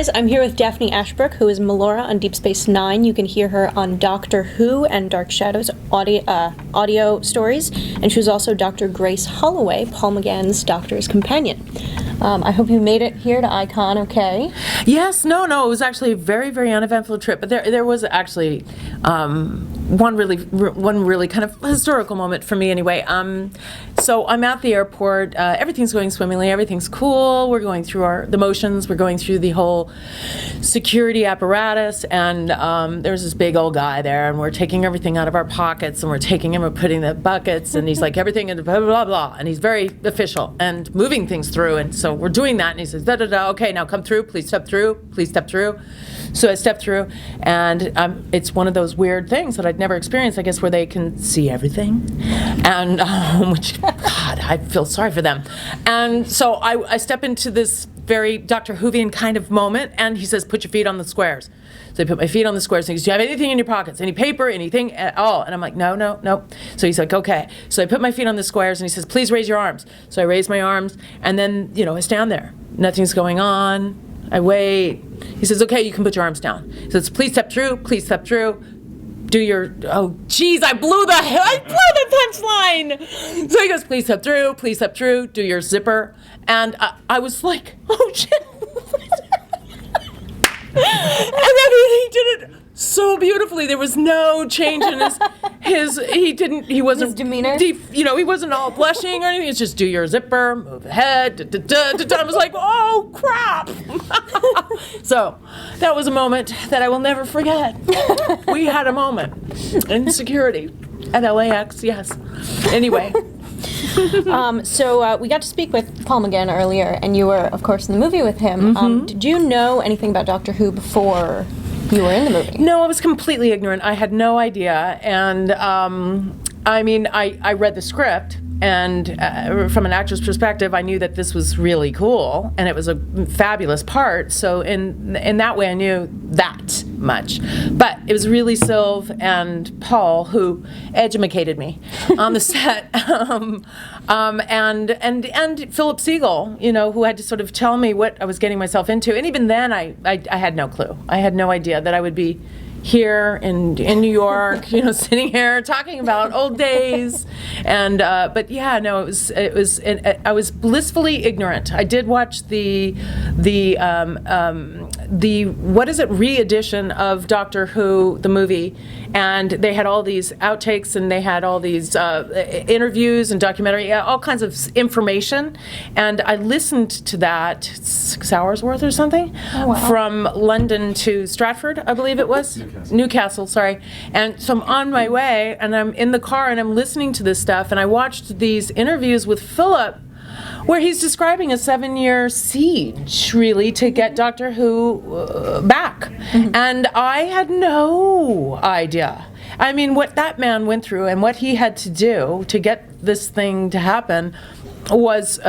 guys, I'm here with Daphne Ashbrook, who is Melora on Deep Space Nine. You can hear her on Doctor Who and Dark Shadows audio stories, and she was also Dr. Grace Holloway, Paul McGann's Doctor's companion. I hope you made it here to Icon okay. Yes, no, it was actually a very, very uneventful trip, but there was actually one really kind of historical moment for me anyway. So I'm at the airport, everything's going swimmingly, everything's cool, we're going through the motions, we're going through the whole security apparatus, and there's this big old guy there, and we're taking everything out of our pockets, and we're taking him and putting the buckets, and he's like, everything, and blah, blah, blah, blah, and he's very official, and moving things through, and so we're doing that, and he says, da, da, da, okay, now come through, please step through, please step through. So I stepped through, and it's one of those weird things that I'd never experienced, I guess, where they can see everything, and which, God, I feel sorry for them. And so I step into this very Dr. Whovian kind of moment, and he says, put your feet on the squares. So I put my feet on the squares, and he goes, do you have anything in your pockets? Any paper, anything at all? And I'm like, no. So he's like, okay. So I put my feet on the squares, and he says, please raise your arms. So I raise my arms, and then, I stand there. Nothing's going on. I wait. He says, okay, you can put your arms down. He says, please step through, do your, oh, geez, I blew the punchline. So he goes, please step through, do your zipper. And I was like, oh, shit. And then he did it so beautifully. There was no change in he wasn't his demeanor. He wasn't all blushing or anything. It's just do your zipper, move ahead. I was like, oh crap. So that was a moment that I will never forget. We had a moment in security at LAX. Yes. Anyway. So we got to speak with Paul McGann earlier, and you were, of course, in the movie with him. Mm-hmm. Did you know anything about Doctor Who before you were in the movie? No, I was completely ignorant. I had no idea. And I read the script, and from an actor's perspective, I knew that this was really cool, and it was a fabulous part. So in that way, I knew that much. But it was really Sylv and Paul who educated me on the set, and Philip Siegel, who had to sort of tell me what I was getting myself into. And even then, I had no clue. I had no idea that I would be here in New York, sitting here talking about old days, and but yeah, no, it was I was blissfully ignorant. I did watch the what is it, re-edition of Doctor Who, the movie, and they had all these outtakes, and they had all these interviews and documentary, all kinds of information, and I listened to that 6 hours worth or something. Oh, wow. From London to Stratford, I believe it was. Newcastle, sorry. And so I'm on my way, and I'm in the car, and I'm listening to this stuff, and I watched these interviews with Philip, where he's describing a 7-year siege, really, to get Doctor Who back. Mm-hmm. And I had no idea. I mean, what that man went through and what he had to do to get this thing to happen was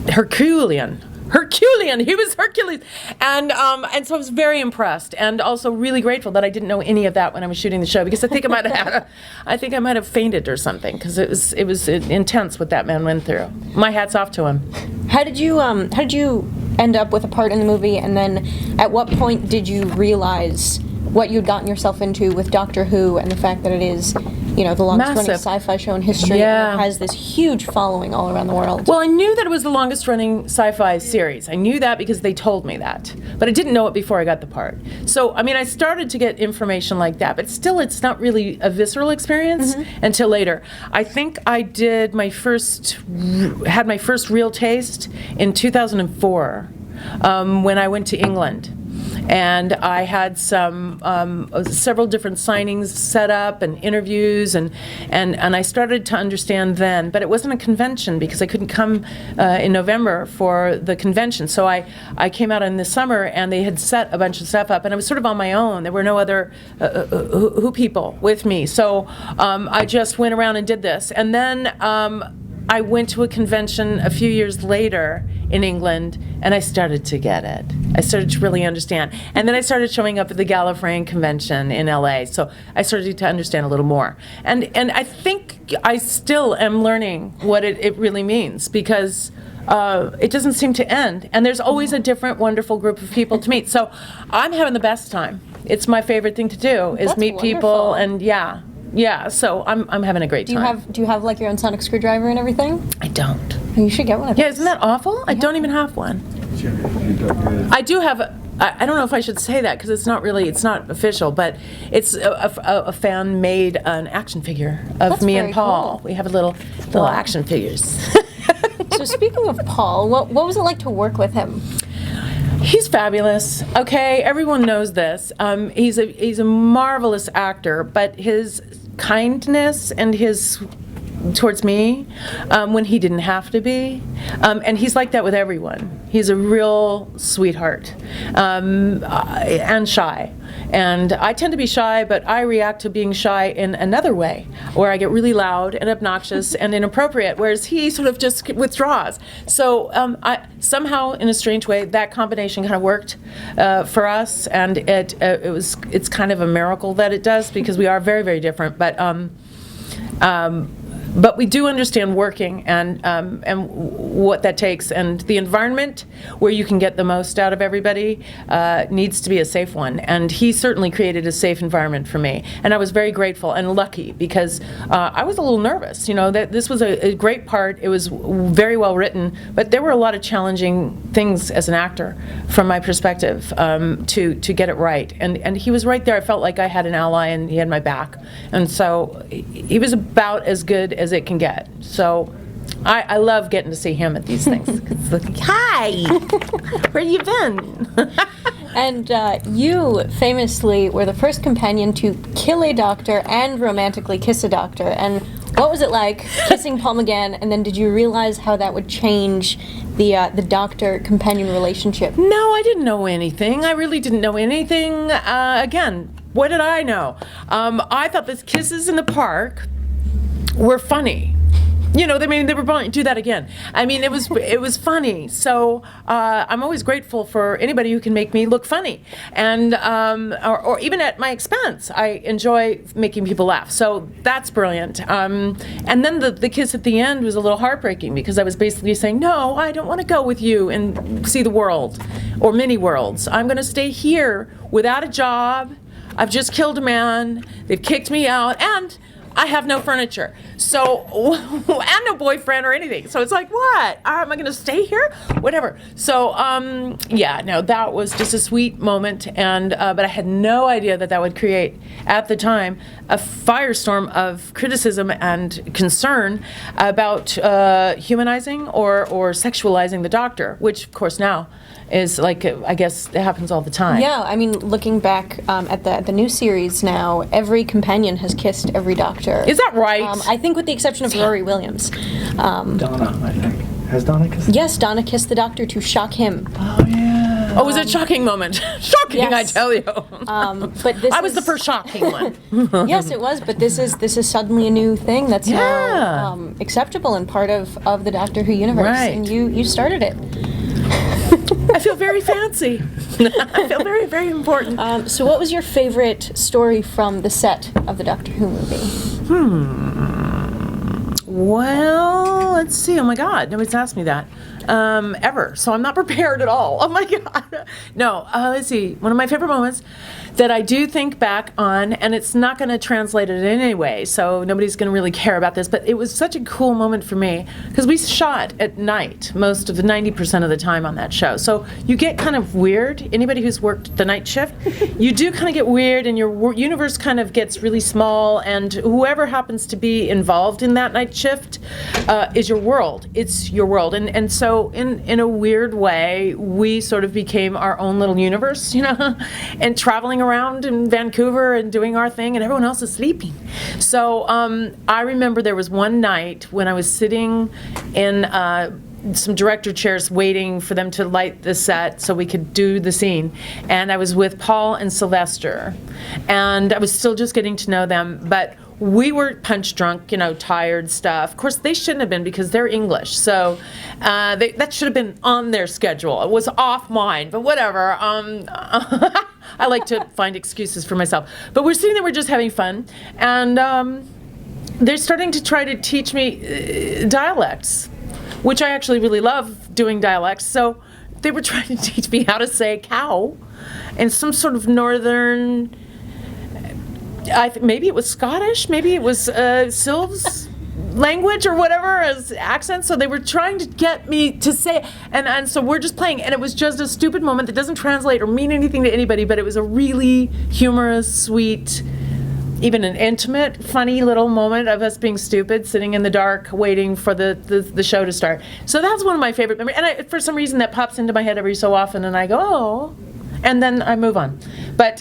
Herculean. He was Hercules, and so I was very impressed, and also really grateful that I didn't know any of that when I was shooting the show, because I think I might have fainted or something, because it was intense what that man went through. My hat's off to him. How did you end up with a part in the movie, and then at what point did you realize what you'd gotten yourself into with Doctor Who, and the fact that it is, the longest running sci-fi show in history, and it has this huge following all around the world? Well, I knew that it was the longest running sci-fi series. I knew that because they told me that, but I didn't know it before I got the part. So, I started to get information like that, but still, it's not really a visceral experience until later. I think I had my first real taste in 2004 when I went to England. And I had several different signings set up and interviews, and I started to understand then. But it wasn't a convention, because I couldn't come in November for the convention. So I came out in the summer, and they had set a bunch of stuff up, and I was sort of on my own. There were no other Who people with me. So I just went around and did this. And then I went to a convention a few years later in England, and I started to get it. I started to really understand. And then I started showing up at the Gallifreyan convention in LA, so I started to understand a little more. And I think I still am learning what it really means, because it doesn't seem to end. And there's always a different, wonderful group of people to meet. So I'm having the best time. It's my favorite thing to do, is That's meet wonderful. people, and yeah. So I'm having a great time. Do you have like your own sonic screwdriver and everything? I don't. You should get one of those. Yeah, isn't that awful? I don't even have one. I do have. I don't know if I should say that because it's not official, but it's a fan made an action figure of That's me very and Paul. cool. We have little action figures. So speaking of Paul, what was it like to work with him? He's fabulous. Okay, everyone knows this. He's a marvelous actor, but his kindness and his towards me when he didn't have to be, and he's like that with everyone. He's a real sweetheart, and shy. And I tend to be shy, but I react to being shy in another way, where I get really loud and obnoxious and inappropriate, whereas he sort of just withdraws. So somehow, in a strange way, that combination kind of worked for us, and it's kind of a miracle that it does, because we are very, very different. But we do understand working and what that takes, and the environment where you can get the most out of everybody needs to be a safe one. And he certainly created a safe environment for me, and I was very grateful and lucky, because I was a little nervous. That this was a great part. It was very well written, but there were a lot of challenging things as an actor, from my perspective, to get it right. And he was right there. I felt like I had an ally, and he had my back, and so he was about as good as it can get. So I love getting to see him at these things. It's like, hi, where you been? And you famously were the first companion to kill a doctor and romantically kiss a doctor. And what was it like kissing Paul McGann? And then did you realize how that would change the doctor-companion relationship? No, I didn't know anything. I really didn't know anything. Again, what did I know? I thought these kisses in the park were funny. They were going to do that again. I mean, it was funny. So I'm always grateful for anybody who can make me look funny, and or even at my expense. I enjoy making people laugh. So that's brilliant. And then the kiss at the end was a little heartbreaking, because I was basically saying, no, I don't want to go with you and see the world or many worlds. I'm going to stay here without a job. I've just killed a man. They've kicked me out, and I have no furniture, and no boyfriend or anything. So it's like, what? Am I going to stay here? Whatever. So, that was just a sweet moment, and but I had no idea that would create, at the time, a firestorm of criticism and concern about humanizing or sexualizing the Doctor, which, of course, now is like, I guess it happens all the time. Yeah, I mean, looking back at the new series now, every companion has kissed every Doctor. Is that right? I think with the exception of Rory Williams. Donna, I think. Has Donna kissed? Yes, Donna kissed the Doctor to shock him. Oh, yeah. Oh, it was a shocking moment. Shocking, Yes. I tell you. But this I was is, the first shocking one. Yes, it was. But this is suddenly a new thing that's Yeah. now acceptable and part of the Doctor Who universe. Right. And you started it. I feel very fancy. I feel very, very important. So what was your favorite story from the set of the Doctor Who movie? Well, let's see. Oh my God, nobody's asked me that ever, so I'm not prepared at all. Oh my God. No, let's see. One of my favorite moments that I do think back on, and it's not going to translate it in any way, so nobody's going to really care about this, but it was such a cool moment for me, because we shot at night most of the 90% of the time on that show. So you get kind of weird. Anybody who's worked the night shift, you do kind of get weird, and your universe kind of gets really small, and whoever happens to be involved in that night shift is your world. It's your world. And so in a weird way, we sort of became our own little universe, and traveling around in Vancouver and doing our thing, and everyone else is sleeping. So I remember there was one night when I was sitting in some director chairs waiting for them to light the set so we could do the scene, and I was with Paul and Sylvester, and I was still just getting to know them, but we were punch drunk, tired stuff. Of course, they shouldn't have been, because they're English, so that should have been on their schedule. It was off mine, but whatever. I like to find excuses for myself. But we're sitting there, we're just having fun, and they're starting to try to teach me dialects, which I actually really love doing dialects. So they were trying to teach me how to say cow in some sort of northern, maybe it was Scottish, maybe it was Sylv's language or whatever as accent. So they were trying to get me to say, and so we're just playing, and it was just a stupid moment that doesn't translate or mean anything to anybody, but it was a really humorous, sweet, even an intimate, funny little moment of us being stupid, sitting in the dark, waiting for the show to start. So that's one of my favorite memories. And for some reason that pops into my head every so often, and I go, oh, and then I move on. But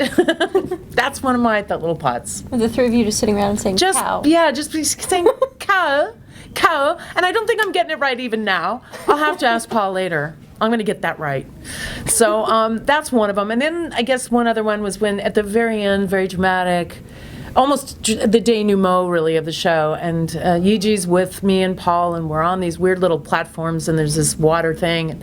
that's one of my little pots. The three of you just sitting around and saying cow. Yeah, just saying cow, cow. And I don't think I'm getting it right even now. I'll have to ask Paul later. I'm going to get that right. So that's one of them. And then I guess one other one was when at the very end, very dramatic, almost the denouement, really, of the show. And Yiji's with me and Paul, and we're on these weird little platforms, and there's this water thing, and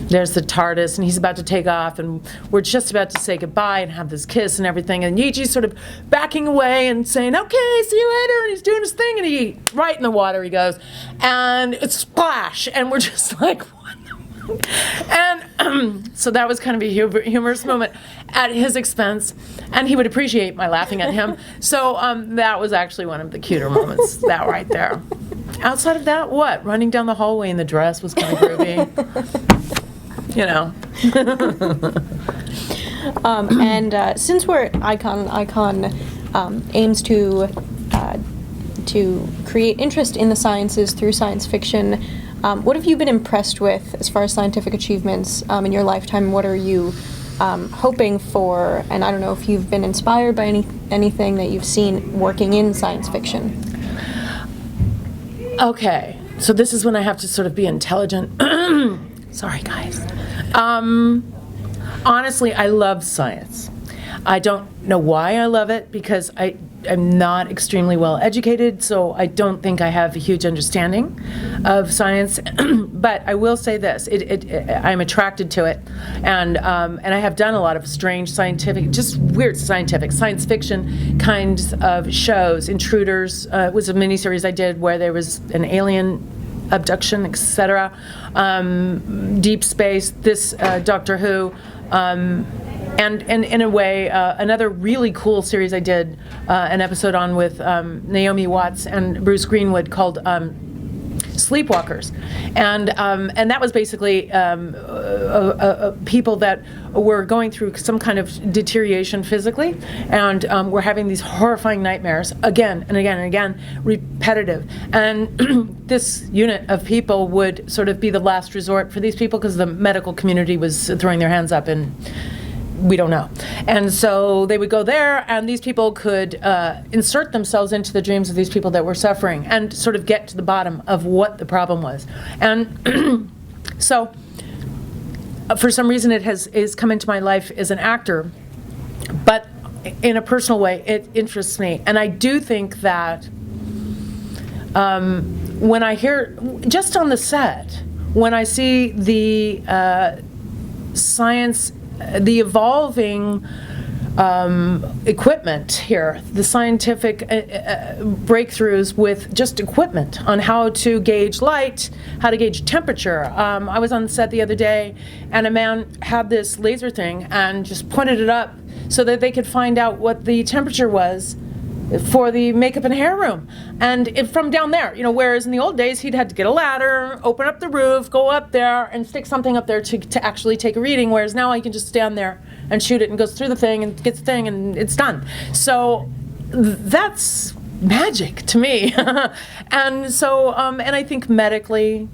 there's the TARDIS, and he's about to take off, and we're just about to say goodbye and have this kiss and everything, and Yiji's sort of backing away and saying, okay, see you later, and he's doing his thing, and right in the water he goes, and it's splash, and we're just like, what the fuck? And so that was kind of a humorous moment at his expense, and he would appreciate my laughing at him. So that was actually one of the cuter moments, that right there. Outside of that, what? Running down the hallway in the dress was kind of groovy. You know. And since we're Icon aims to create interest in the sciences through science fiction, what have you been impressed with as far as scientific achievements in your lifetime? What are you hoping for? And I don't know if you've been inspired by anything that you've seen working in science fiction. Okay, so this is when I have to sort of be intelligent. Sorry, guys. Honestly, I love science. I don't know why I love it, because I'm not extremely well educated, so I don't think I have a huge understanding of science. But I will say this: I'm attracted to it, and I have done a lot of strange scientific, just weird science fiction kinds of shows. Intruders was a miniseries I did where there was an alien abduction, etc. Deep Space, this Doctor Who. And in a way, another really cool series I did an episode on with Naomi Watts and Bruce Greenwood called Sleepwalkers, and that was basically people that were going through some kind of deterioration physically, and were having these horrifying nightmares again and again and again, repetitive. And this unit of people would sort of be the last resort for these people, because the medical community was throwing their hands up and we don't know. And so they would go there, and these people could insert themselves into the dreams of these people that were suffering and sort of get to the bottom of what the problem was. And so for some reason it has come into my life as an actor, but in a personal way it interests me. And I do think that when I hear, just on the set, when I see the science, the evolving equipment here, the scientific breakthroughs with just equipment on how to gauge light, how to gauge temperature. I was on the set the other day, and a man had this laser thing and just pointed it up so that they could find out what the temperature was for the makeup and hair room. And from down there, whereas in the old days he'd had to get a ladder, open up the roof, go up there and stick something up there to actually take a reading, whereas now he can just stand there and shoot it and goes through the thing and gets the thing and it's done. So that's magic to me. And so, and I think medically,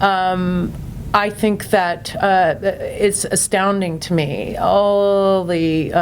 I think that it's astounding to me, all the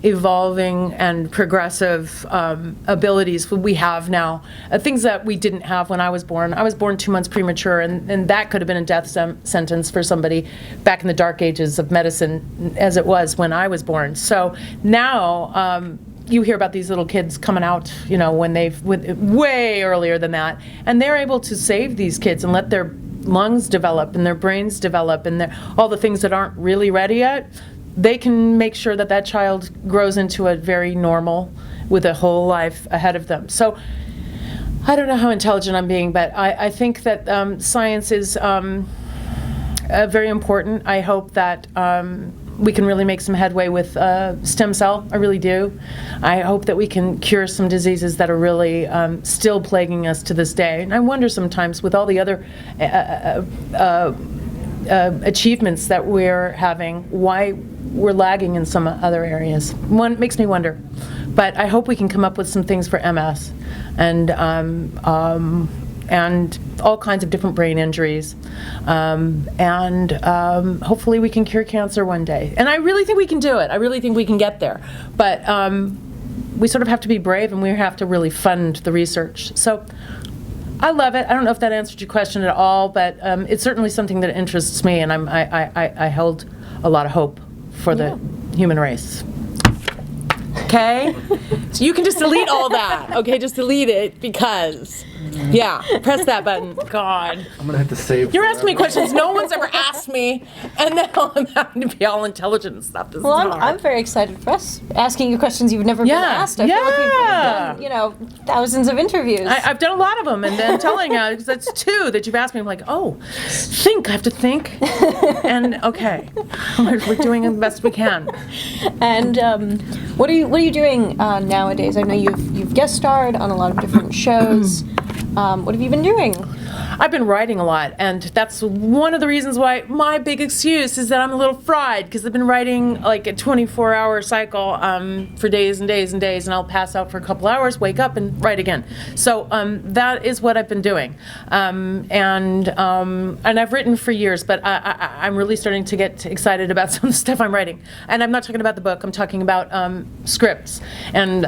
evolving and progressive abilities we have now, things that we didn't have when I was born. I was born 2 months premature, and that could have been a death sentence for somebody back in the dark ages of medicine, as it was when I was born. So now you hear about these little kids coming out, when they've way earlier than that, and they're able to save these kids and let their lungs develop and their brains develop and all the things that aren't really ready yet. They can make sure that that child grows into a very normal, with a whole life ahead of them. So I don't know how intelligent I'm being, but I think that science is very important. I hope that we can really make some headway with stem cell. I really do. I hope that we can cure some diseases that are really still plaguing us to this day. And I wonder sometimes, with all the other achievements that we're having, why we're lagging in some other areas. One makes me wonder. But I hope we can come up with some things for MS and all kinds of different brain injuries. And hopefully we can cure cancer one day. And I really think we can do it. I really think we can get there. But we sort of have to be brave, and we have to really fund the research. So I love it. I don't know if that answered your question at all, but it's certainly something that interests me, and I held a lot of hope for the human race. Okay? So you can just delete all that. Okay, just delete it because, yeah, press that button. God. I'm going to have to save. You're asking me questions no one's ever asked me, and now I'm having to be all intelligent and stuff. This Well, is hard. I'm very excited for us asking you questions you've never been asked. I feel like we've done, thousands of interviews. I've done a lot of them, and then telling because that's 2 that you've asked me. I'm like, oh, I have to think, and okay, we're doing the best we can. And what are you doing nowadays? I know you've guest starred on a lot of different shows. What have you been doing? I've been writing a lot, and that's one of the reasons why my big excuse is that I'm a little fried, because I've been writing like a 24-hour cycle for days and days and days, and I'll pass out for a couple hours, wake up, and write again. So that is what I've been doing, and I've written for years, but I'm really starting to get excited about some stuff I'm writing. And I'm not talking about the book, I'm talking about scripts. And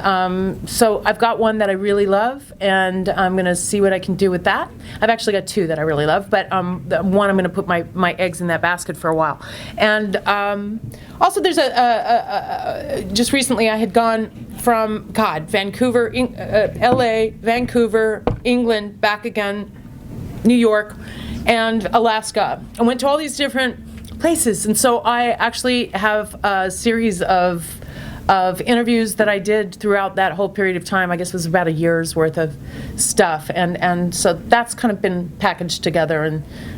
so I've got one that I really love, and I'm going to see what I can do with that. I've actually got 2 that I really love, but the one I'm going to put my eggs in that basket for a while. And also there's just recently I had gone from, Vancouver, LA, Vancouver, England, back again, New York, and Alaska. I went to all these different places, and so I actually have a series of interviews that I did throughout that whole period of time. I guess it was about a year's worth of stuff, and so that's kind of been packaged together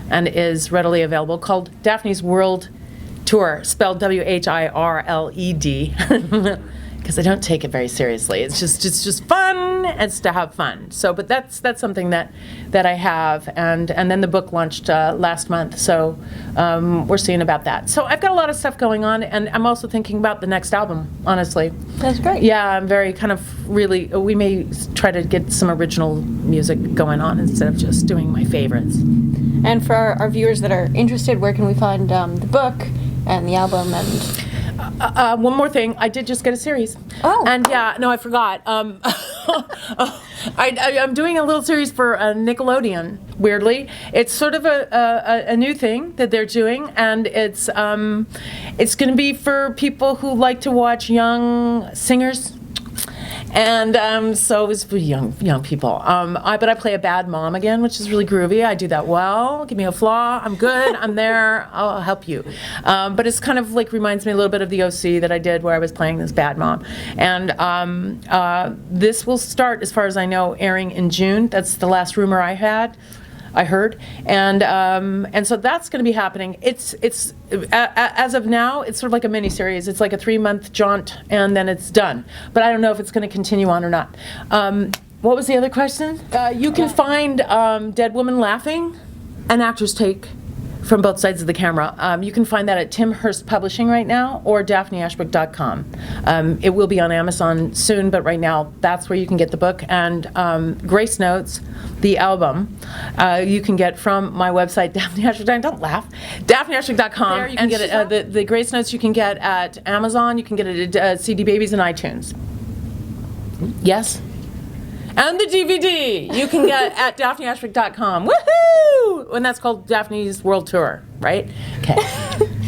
and is readily available, called Daphne's World Tour, spelled WHIRLED, because I don't take it very seriously. It's just fun. It's to have fun. So, but that's something that I have, and then the book launched last month. So we're seeing about that. So I've got a lot of stuff going on, and I'm also thinking about the next album. Honestly, That's great. yeah, I'm very kind of really. We may try to get some original music going on instead of just doing my favorites. And for our viewers that are interested, where can we find the book and the album and... One more thing, I did just get a series. Oh. And yeah, no, I forgot. I'm doing a little series for Nickelodeon, weirdly. It's sort of a new thing that they're doing, and it's going to be for people who like to watch young singers. And so it's for young people. But I play a bad mom again, which is really groovy. I do that well. Give me a flaw. I'm good. I'm there. I'll help you. But it's kind of like reminds me a little bit of the OC that I did, where I was playing this bad mom. And this will start, as far as I know, airing in June. That's the last rumor I heard, and so that's going to be happening. It's as of now, it's sort of like a mini series. It's like a 3-month jaunt, and then it's done. But I don't know if it's going to continue on or not. What was the other question? You can find Dead Woman Laughing, an actor's take from both sides of the camera. You can find that at Tim Hurst Publishing right now, or DaphneAshbrook.com. It will be on Amazon soon, but right now that's where you can get the book. And Grace Notes, the album, you can get from my website, DaphneAshbrook.com. Don't laugh. DaphneAshbrook.com. There you can get it. The Grace Notes you can get at Amazon. You can get it at CD Babies and iTunes. Yes? And the DVD you can get at DaphneAshbrook.com. Woohoo! And that's called Daphne's World Tour, right? Okay.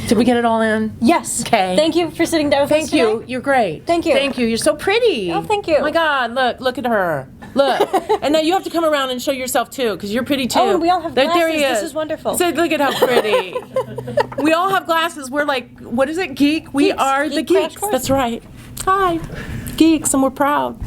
Did we get it all in? Yes. Okay. Thank you for sitting down with us today. Thank you. You're great. Thank you. Thank you. You're so pretty. Oh, thank you. Oh my God, look at her. Look. And now you have to come around and show yourself too, because you're pretty too. Oh, and we all have There he glasses. is. This is wonderful. So look at how pretty. We all have glasses. We're like, what is it, Geek? We Geeks. are the Geek Crash Geeks. Course. That's right. Hi. Geeks, and we're proud.